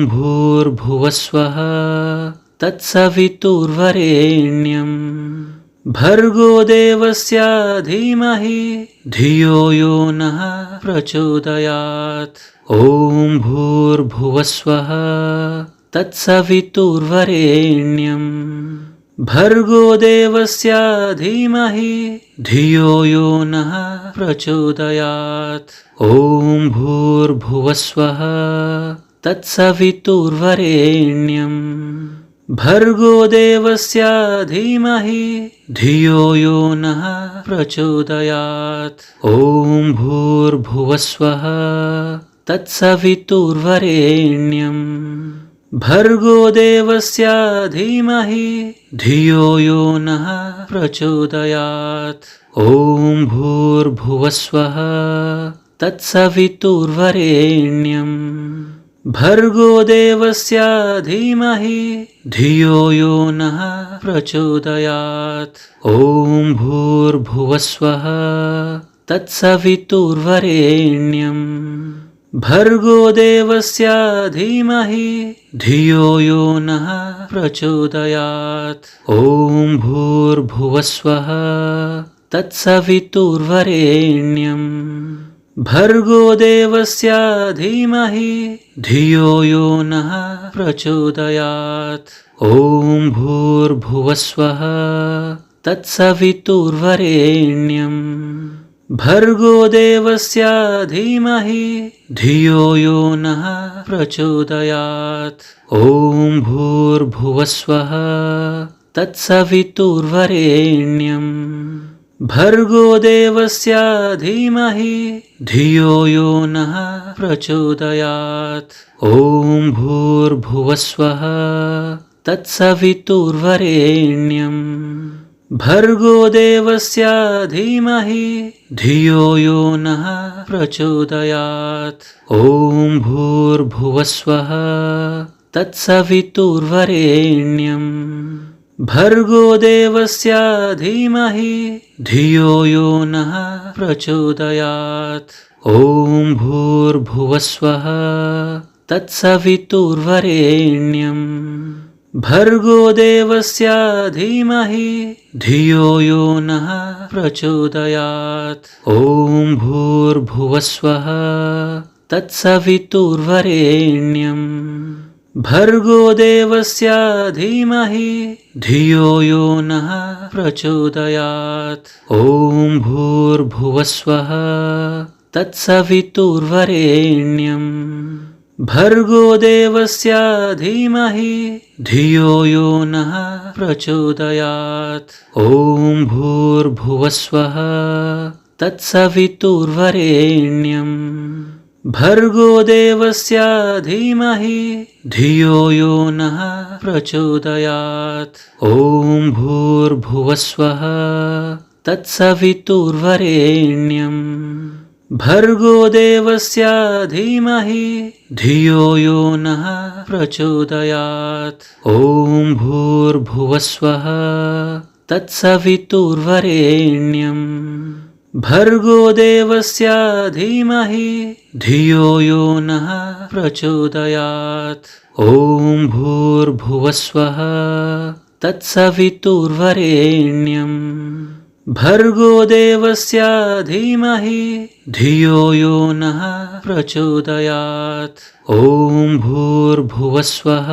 भूर्भुवस्वः तत्सवितुर्वरेण्यं भर्गो देवस्य धीमहि धियो यो नः प्रचोदयात्। ॐ भूर्भुवस्वः तत्सवितुर्वरेण्यं भर्गो देवस्य धीमहि धियो यो नः प्रचोदयात्। ॐ भूर्भुवस्वः तत्सवितुर्वरेण्यं भर्गो देवस्य धीमहि धियो यो नः प्रचोदयात्। ॐ भूर्भुवस्वः तत्सवितुर्वरेण्यं भर्गो देवस्य धीमहि धियो यो नः प्रचोदयात्। ॐ भूर्भुवस्वः तत्सवितुर्वरेण्यं भर्गो देवस्य धीमहि धियो यो नः प्रचोदयात्। ॐ भूर्भुवस्वः तत्सवितुर्वरेण्यं भर्गो देवस्य धीमहि धियो यो नः प्रचोदयात्। ॐ भूर्भुवस्वः तत्सवितुर्वरेण्यं भर्गो देवस्य धीमहि धियो यो नः प्रचोदयात्। ॐ भूर्भुवस्वः तत्सवितुर्वरेण्यं भर्गो देवस्य धीमहि धियो यो नः प्रचोदयात्। ॐ भूर्भुवस्वः तत्सवितुर्वरेण्यं भर्गो देवस्य धीमहि धियो यो नः प्रचोदयात्। ॐ भूर्भुवस्वः तत्सवितुर्वरेण्यं भर्गो देवस्य धीमहि धियो यो नः प्रचोदयात्। ॐ भूर्भुवस्वः तत्सवितुर्वरेण्यं भर्गो देवस्य धीमहि धियो यो नः प्रचोदयात्। ॐ भूर्भुवस्वः तत्सवितुर्वरेण्यं भर्गो देवस्य धीमहि धियो यो नः प्रचोदयात्। ॐ भूर्भुवस्वः तत्सवितुर्वरेण्यं भर्गो देवस्य धीमहि धियो यो नः प्रचोदयात्। ॐ भूर्भुवस्वः तत्सवितुर्वरेण्यं भर्गो देवस्य धीमहि धियो यो नः प्रचोदयात्। ॐ भूर्भुवस्वः तत्सवितुर्वरेण्यं भर्गो देवस्य धीमहि धियो यो नः प्रचोदयात्। ॐ भूर्भुवस्वः तत्सवितुर्वरेण्यं भर्गो देवस्य धीमहि धियो यो नः प्रचोदयात्। ॐ भूर्भुवस्वः तत्सवितुर्वरेण्यं भर्गो देवस्य धीमहि धियो यो नः प्रचोदयात्। ॐ भूर्भुवस्वः तत्सवितुर्वरेण्यं भर्गो देवस्य धीमहि धियो यो नः प्रचोदयात्। ॐ भूर्भुवस्वः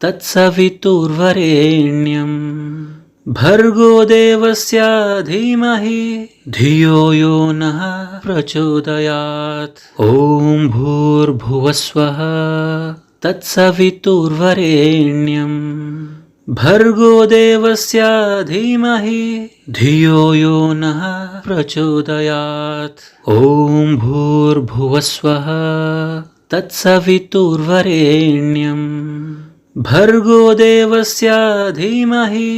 तत्सवितुर्वरेण्यं भर्गो देवस्य धीमहि धियो यो नः प्रचोदयात्। ॐ भूर्भुवस्वः तत्सवितुर्वरेण्यं भर्गो देवस्य धीमहि धियो यो नः प्रचोदयात्। ॐ भूर्भुवस्वः तत्सवितुर्वरेण्यं भर्गो देवस्य धीमहि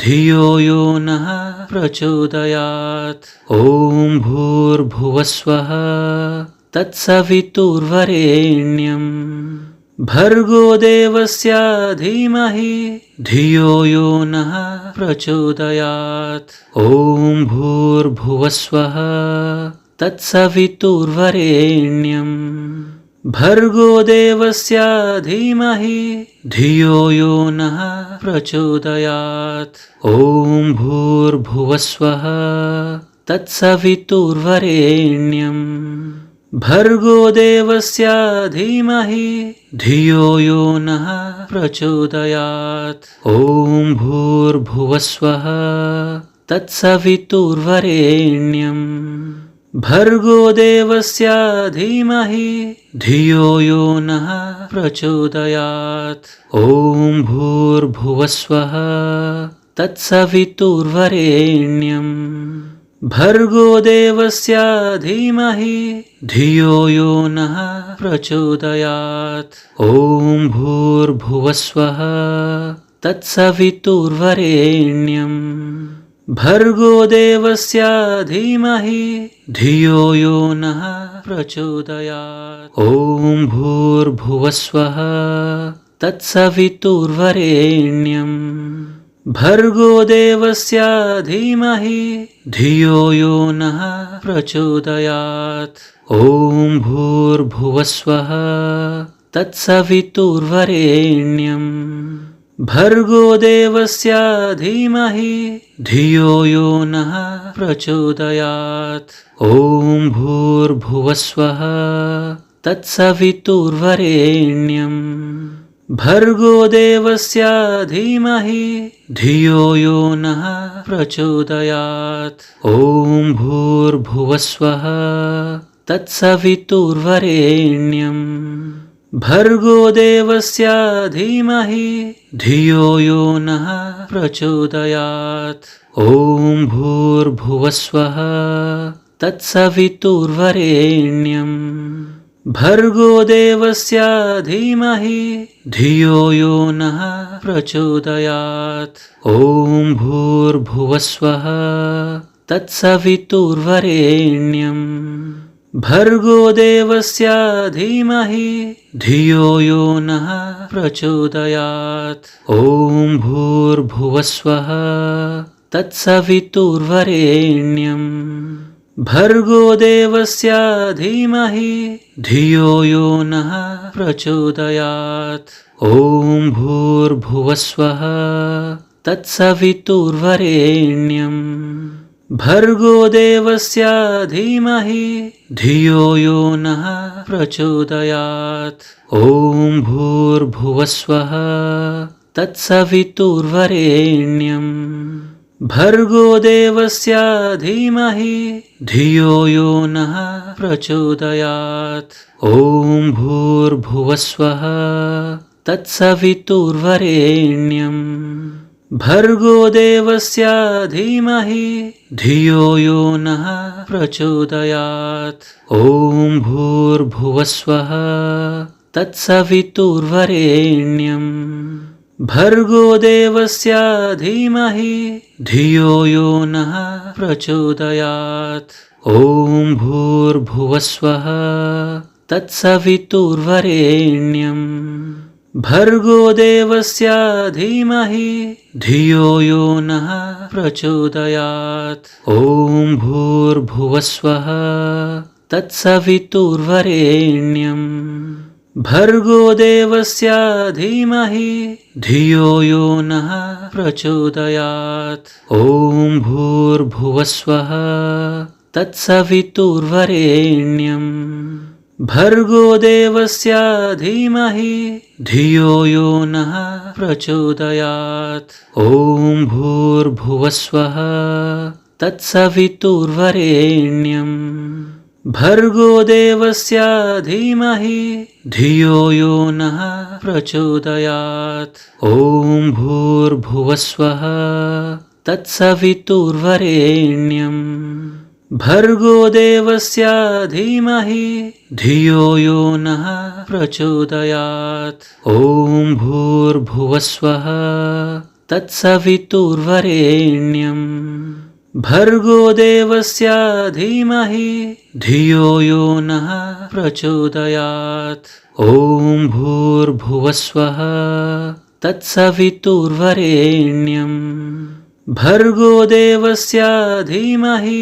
धियो यो नः प्रचोदयात्। ॐ भूर्भुवस्वः तत्सवितुर्वरेण्यं भर्गो देवस्य धीमहि धियो यो नः प्रचोदयात्। ॐ भूर्भुवस्वः तत्सवितुर्वरेण्यं भर्गो देवस्य धीमहि धियो यो नः प्रचोदयात्। ॐ भूर्भुवस्वः तत्सवितुर्वरेण्यम् भर्गो देवस्य धीमहि धियो यो नः प्रचोदयात्। ॐ भूर्भुवस्वः तत्सवितुर्वरेण्यम् भर्गो देवस्य धीमहि धियो यो नः प्रचोदयात्। ॐ भूर्भुवस्वः तत्सवितुर्वरेण्यम् भर्गो देवस्य धीमहि धियो यो नः प्रचोदयात्। ॐ भूर्भुवस्वः तत्सवितुर्वरेण्यम् भर्गो देवस्य धीमहि धियो यो नः प्रचोदयात्। ॐ भूर्भुवस्वः तत्सवितुर्वरेण्यम् भर्गो देवस्य धीमहि धियो यो नः प्रचोदयात्। ॐ भूर्भुवस्वः तत्सवितुर्वरेण्यम् भर्गो देवस्य धीमहि धियो यो नः प्रचोदयात्। ॐ भूर्भुवस्वः तत्सवितुर्वरेण्यम् भर्गो देवस्य धीमहि धियो यो नः प्रचोदयात्। ॐ भूर्भुवस्वः तत्सवितुर्वरेण्यम् भर्गो देवस्य धीमहि धियो यो नः प्रचोदयात्। ॐ भूर्भुवस्वः तत्सवितुर्वरेण्यम् भर्गो देवस्य धीमहि धियो यो नः प्रचोदयात्। ॐ भूर्भुवस्वः तत्सवितुर्वरेण्यम् भर्गो देवस्य धीमहि धियो यो नः प्रचोदयात्। ॐ भूर्भुवस्वः तत्सवितुर्वरेण्यम् भर्गो देवस्य धीमहि धियो यो नः प्रचोदयात्। ॐ भूर्भुवस्वः तत्सवितुर्वरेण्यम् भर्गो देवस्य धीमहि धियो यो नः प्रचोदयात्। ॐ भूर्भुवस्वः तत्सवितुर्वरेण्यम् भर्गो देवस्य धीमहि धियो यो नः प्रचोदयात्। ॐ भूर्भुवस्वः तत्सवितुर्वरेण्यम् भर्गो देवस्य धीमहि धियो यो नः प्रचोदयात्। ॐ भूर्भुवस्वः तत्सवितुर्वरेण्यम् भर्गो देवस्य धीमहि धियो यो नः प्रचोदयात्। ॐ भूर्भुवस्वः तत्सवितुर्वरेण्यम् भर्गो देवस्य धीमहि धियो यो नः प्रचोदयात्। ॐ भूर्भुवस्वः तत्सवितुर्वरेण्यम् भर्गो देवस्य धीमहि धियो यो नः प्रचोदयात्। ॐ भूर्भुवस्वः तत्सवितुर्वरेण्यम् भर्गो देवस्य धीमहि धियो यो नः प्रचोदयात्। ॐ भूर्भुवस्वः तत्सवितुर्वरेण्यम् भर्गो देवस्य धीमहि धियो यो नः प्रचोदयात्। ॐ भूर्भुवस्वः तत्सवितुर्वरेण्यम् भर्गो देवस्य धीमहि धियो यो नः प्रचोदयात्। ॐ भूर्भुवस्वः तत्सवितुर्वरेण्यम् भर्गो देवस्य धीमहि धियो यो नः प्रचोदयात्। ॐ भूर्भुवस्वः तत्सवितुर्वरेण्यम् भर्गो देवस्य धीमहि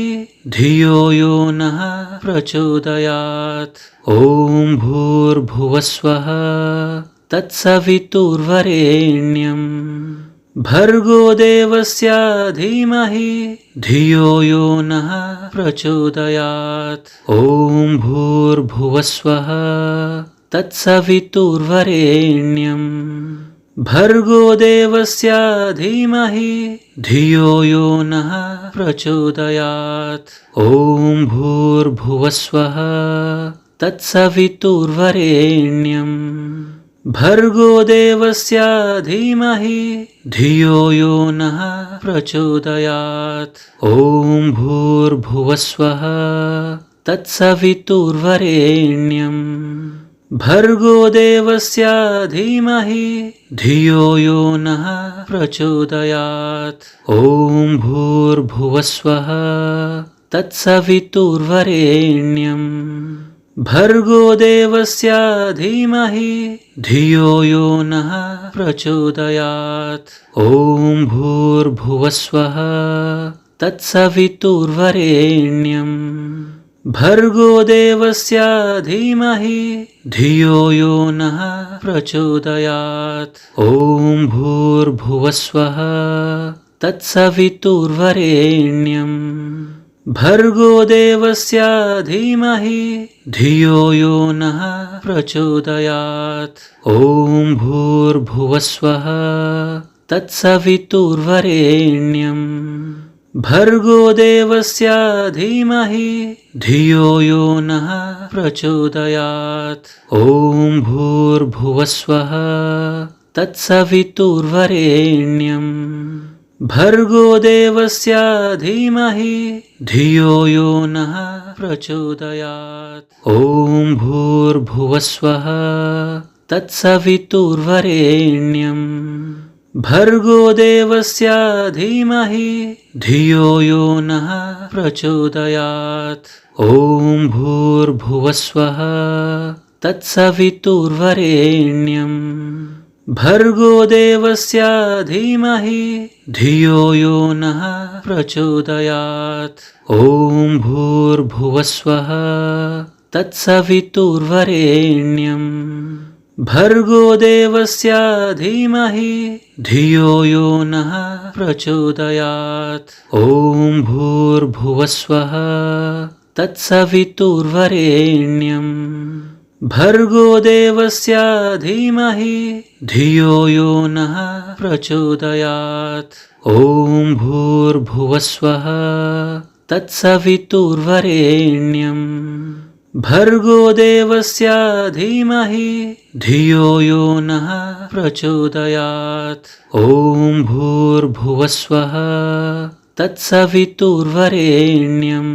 धियो यो नः प्रचोदयात्। ॐ भूर्भुवस्वः तत्सवितुर्वरेण्यं भर्गो देवस्य धीमहि धियो यो नः प्रचोदयात्। ॐ भूर्भुवस्वः तत्सवितुर्वरेण्यं भर्गो देवस्य धीमहि धियो यो नः प्रचोदयात्। ॐ भूर्भुवस्वः तत्सवितुर्वरेण्यं भर्गो देवस्य धीमहि धियो यो नः प्रचोदयात्। ॐ भूर्भुवस्वः तत्सवितुर्वरेण्यं भर्गो देवस्य धीमहि धियो यो नः प्रचोदयात्। ॐ भूर्भुवस्वः तत्सवितुर्वरेण्यं भर्गो देवस्य धीमहि धियो यो नः प्रचोदयात्। ॐ भूर्भुवस्वः तत्सवितुर्वरेण्यं भर्गो देवस्य धीमहि धियो यो नः प्रचोदयात्। ॐ भूर्भुवस्वः तत्सवितुर्वरेण्यं भर्गो देवस्य धीमहि धियो यो नः प्रचोदयात्। ॐ भूर्भुवस्वः तत्सवितुर्वरेण्यं भर्गो देवस्य धीमहि धियो यो नः प्रचोदयात्। ॐ भूर्भुवस्वः तत्सवितुर्वरेण्यं भर्गो देवस्य धीमहि धियो यो नः प्रचोदयात्। ॐ भूर्भुवस्वः तत्सवितुर्वरेण्यं भर्गो देवस्य धीमहि धियो यो नः प्रचोदयात्। ॐ भूर्भुवस्वः तत्सवितुर्वरेण्यं भर्गो देवस्य धीमहि धियो यो नः प्रचोदयात्। ॐ भूर्भुवस्वः तत्सवितुर्वरेण्यं भर्गो देवस्य धीमहि धियो यो नः प्रचोदयात्। ॐ भूर्भुवस्वः तत्सवितुर्वरेण्यं भर्गो देवस्य धीमहि धियो यो नः प्रचोदयात्। ॐ भूर्भुवस्वः तत्सवितुर्वरेण्यं भर्गो देवस्य धीमहि धियो यो नः प्रचोदयात्। ॐ भूर्भुवस्वः तत्सवितुर्वरेण्यं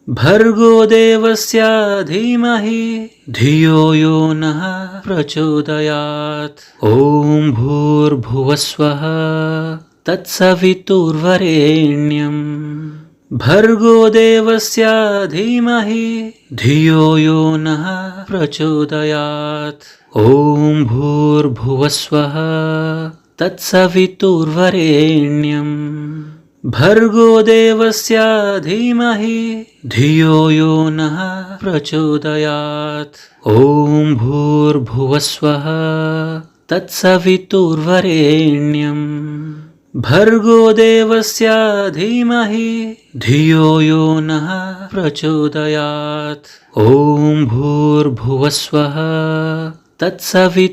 भर्गो देवस्य धीमहि धियो यो नः प्रचोदयात्। ॐ भूर्भुवस्वः तत्सवितुर्वरेण्यं भर्गो देवस्य धीमहि धियो यो नः प्रचोदयात्। ॐ भूर्भुवस्वः तत्सवितुर्वरेण्यं भर्गो देवस्य धीमहि धियो यो नः प्रचोदयात्। ॐ भूर्भुवस्वः तत्सवितुर्वरेण्यं भर्गो देवस्य धीमहि धियो यो नः प्रचोदयात्। ॐ भूर्भुवस्वः तत्सवितुर्वरेण्यं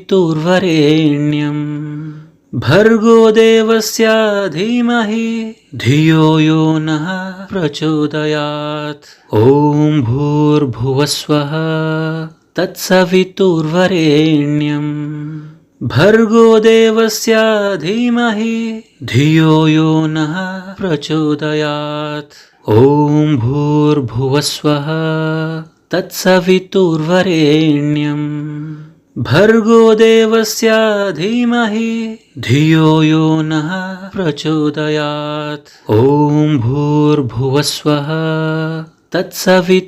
भर्गो देवस्य धीमहि धियो यो नः प्रचोदयात्। ॐ भूर्भुवस्वः तत्सवितुर्वरेण्यं भर्गो देवस्य धीमहि धियो यो नः प्रचोदयात्। ॐ भूर्भुवस्वः तत्सवितुर्वरेण्यं भर्गो देवस्य धीमहि धियो यो नः प्रचोदयात्। ॐ भूर्भुवस्वः तत्सवितुर्वरेण्यं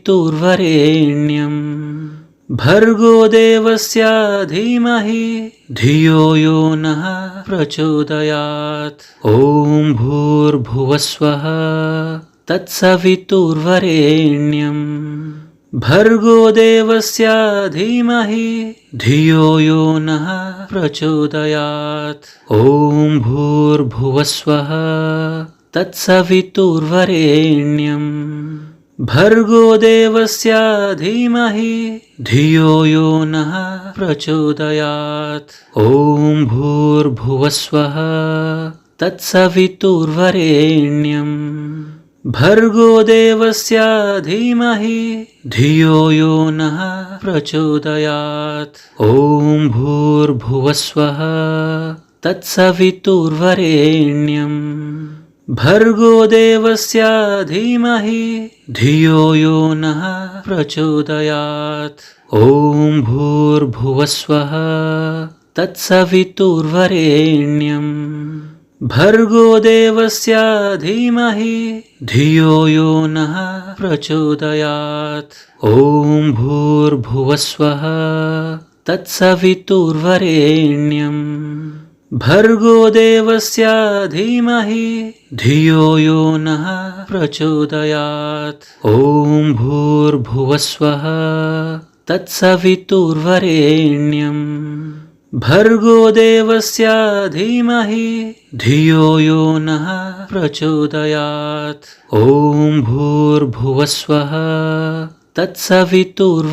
भर्गो देवस्य धीमहि धियो यो नः प्रचोदयात्। ॐ भूर्भुवस्वः तत्सवितुर्वरेण्यं भर्गो देवस्य धीमहि धियो यो नः प्रचोदयात्। ॐ भूर्भुवस्वः तत्सवितुर्वरेण्यं भर्गो देवस्य धीमहि धियो यो नः प्रचोदयात्। ॐ भूर्भुवस्वः तत्सवितुर्वरेण्यं भर्गो देवस्य धीमहि धियो यो नः प्रचोदयात्। ॐ भूर्भुवस्वः तत्सवितुर्वरेण्यं भर्गो देवस्य धीमहि धियो यो नः प्रचोदयात्। ॐ भूर्भुवस्वः तत्सवितुर्वरेण्यं भर्गो देवस्य धीमहि धियो यो नः प्रचोदयात्। ॐ भूर्भुवस्वः तत्सवितुर्वरेण्यं भर्गो देवस्य धीमहि धियो यो नः प्रचोदयात्। ॐ भूर्भुवस्वः तत्सवितुर्वरेण्यं भर्गो देवस्य धीमहि धियो यो नः प्रचोदयात्। ॐ भूर्भुवस्वः तत्सवितुर्वरेण्यं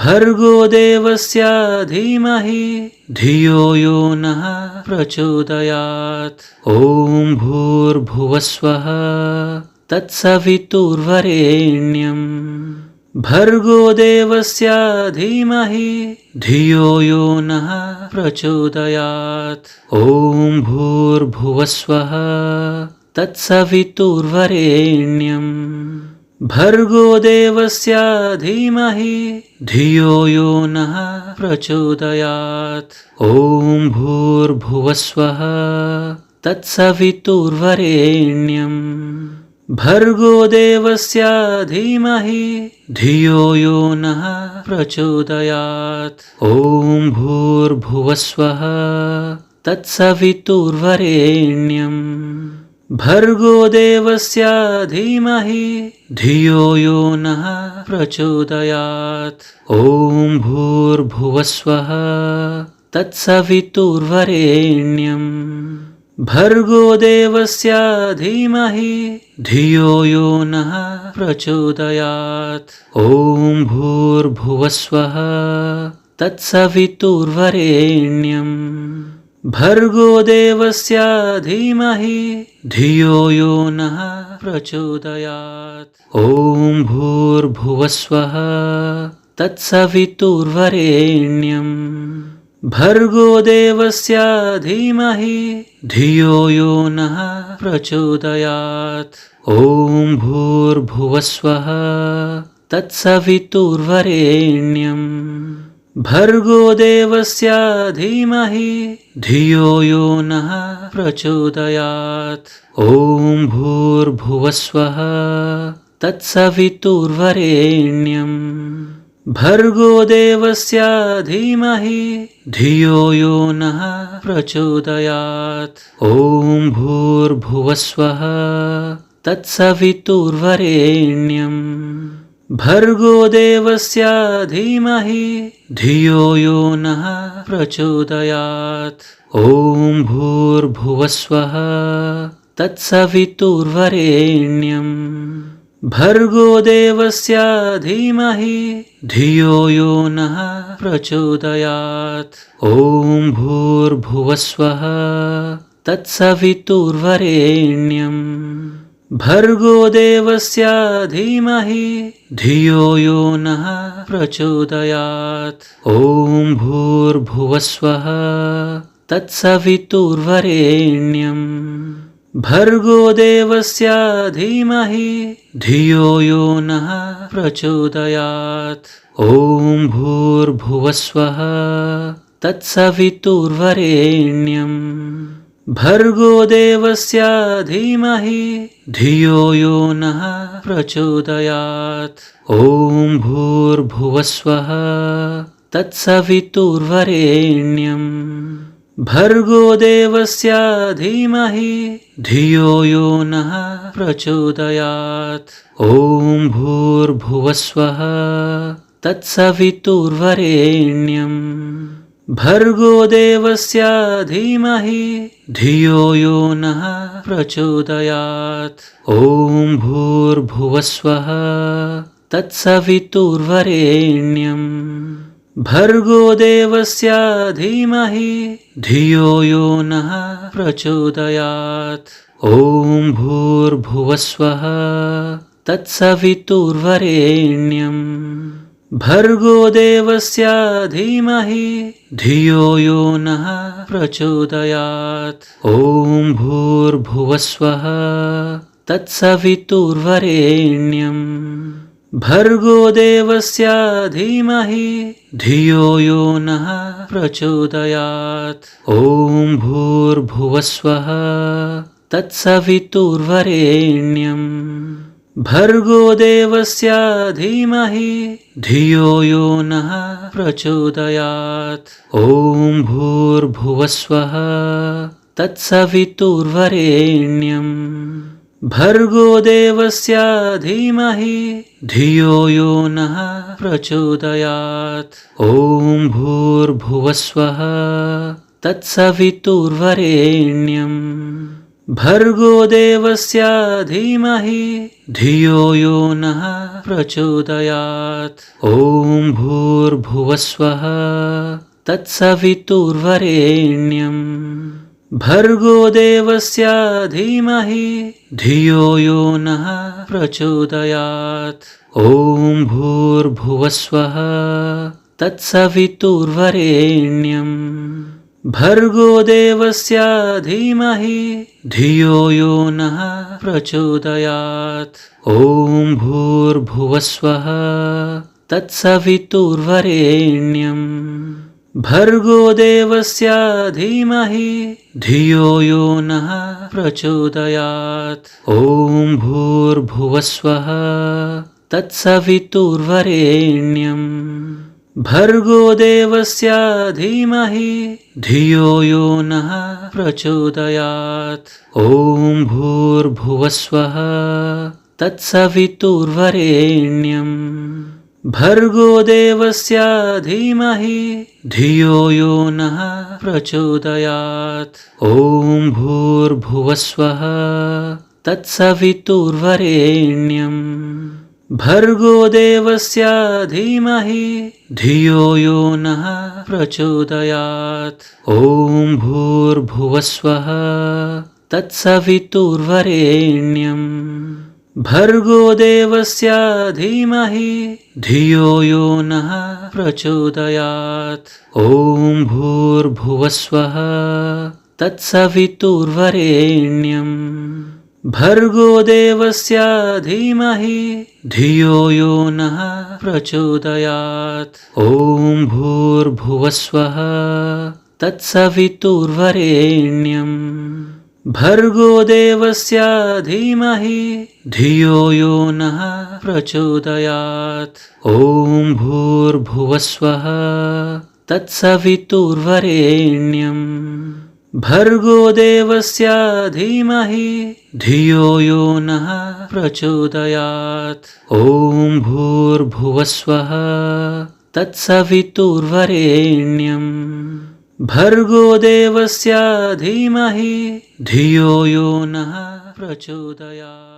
भर्गो देवस्य धीमहि धियो यो नः प्रचोदयात्। ॐ भूर्भुवस्वः तत्सवितुर्वरेण्यं भर्गो देवस्य धीमहि धियो यो नः प्रचोदयात्। ॐ भूर्भुवस्वः तत्सवितुर्वरेण्यं भर्गो देवस्य धीमहि धियो यो नः प्रचोदयात्। ॐ भूर्भुवस्वः तत्सवितुर्वरेण्यं भर्गो देवस्य धीमहि धियो यो नः प्रचोदयात्। ॐ भूर्भुवस्वः तत्सवितुर्वरेण्यं भर्गो देवस्य धीमहि धियो यो नः प्रचोदयात्। ॐ भूर्भुवस्वः तत्सवितुर्वरेण्यं भर्गो देवस्य धीमहि धियो यो नः प्रचोदयात्। ॐ भूर्भुवस्वः तत्सवितुर्वरेण्यं भर्गो देवस्य धीमहि धियो यो नः प्रचोदयात्। ॐ भूर्भुवस्वः तत्सवितुर्वरेण्यं भर्गो देवस्य धीमहि धियो यो नः प्रचोदयात्। ॐ भूर्भुवस्वः तत्सवितुर्वरेण्यं भर्गो देवस्य धीमहि धियो यो नः प्रचोदयात्। ॐ भूर्भुवस्वः तत्सवितुर्वरेण्यं भर्गो देवस्य धीमहि धियो यो नः प्रचोदयात्। ॐ भूर्भुवस्वः तत्सवितुर्वरेण्यं भर्गो देवस्य धीमहि धियो यो नः प्रचोदयात्। ॐ भूर्भुवस्वः तत्सवितुर्वरेण्यं भर्गो देवस्य धीमहि धियो यो नः प्रचोदयात्। ॐ भूर्भुवस्वः तत्सवितुर्वरेण्यं भर्गो देवस्य धीमहि धियो यो नः प्रचोदयात्। ॐ भूर्भुवस्वः तत्सवितुर्वरेण्यं भर्गो देवस्य धीमहि धियो यो नः प्रचोदयात्। ॐ भूर्भुवस्वः तत्सवितुर्वरेण्यं भर्गो देवस्य धीमहि धियो यो नः प्रचोदयात्। ॐ भूर्भुवस्वः तत्सवितुर्वरेण्यं भर्गो देवस्य धीमहि धियो यो नः प्रचोदयात्। ॐ भूर्भुवस्वः तत्सवितुर्वरेण्यं भर्गो देवस्य धीमहि धियो यो नः प्रचोदयात्। ॐ भूर्भुवस्वः तत्सवितुर्वरेण्यं भर्गो देवस्य धीमहि धियो यो नः प्रचोदयात्। ॐ भूर्भुवस्वः तत्सवितुर्वरेण्यं भर्गो देवस्य धीमहि धियो यो नः प्रचोदयात्। ॐ भूर्भुवस्वः तत्सवितुर्वरेण्यं भर्गो देवस्य धीमहि धियो यो नः प्रचोदयात्। ॐ भूर्भुवस्वः तत्सवितुर्वरेण्यं भर्गो देवस्य धीमहि धियो यो नः प्रचोदयात्। ॐ भूर्भुवस्वः तत्सवितुर्वरेण्यं भर्गो देवस्य धीमहि धियो यो नः प्रचोदयात्। ॐ भूर्भुवस्वः तत्सवितुर्वरेण्यं भर्गो देवस्य धीमहि धियो यो नः प्रचोदयात्। ॐ भूर्भुवस्वः तत्सवितुर्वरेण्यं भर्गो देवस्य धीमहि धियो यो नः प्रचोदयात्। ॐ भूर्भुवस्वः तत्सवितुर्वरेण्यं भर्गो देवस्य धीमहि धियो यो नः प्रचोदयात्। ॐ भूर्भुवस्वः तत्सवितुर्वरेण्यं भर्गो देवस्य धीमहि धियो यो नः प्रचोदयात्। ॐ भूर्भुवस्वः तत्सवितुर्वरेण्यं भर्गो देवस्य धीमहि धियो यो नः प्रचोदयात्। ॐ भूर्भुवस्वः तत्सवितुर्वरेण्यं भर्गो देवस्य धीमहि धियो यो नः प्रचोदयात्। ॐ भूर्भुवस्वः तत्सवितुर्वरेण्यं भर्गो देवस्य धीमहि धियो यो नः प्रचोदयात्। ॐ भूर्भुवस्वः तत्सवितुर्वरेण्यं भर्गो देवस्य धीमहि धियो यो नः प्रचोदयात्। ॐ भूर्भुवस्वः तत्सवितुर्वरेण्यं भर्गो देवस्य धीमहि धियो यो नः प्रचोदयात्। ॐ भूर्भुवस्वः तत्सवितुर्वरेण्यं भर्गो देवस्य धीमहि धियो यो नः प्रचोदयात्। ॐ भूर्भुवस्वः तत्सवितुर्वरेण्यं भर्गो देवस्य धीमहि धियो यो नः प्रचोदयात्। ॐ भूर्भुवस्वः तत्सवितुर्वरेण्यं भर्गो देवस्य धीमहि धियो यो नः प्रचोदयात्।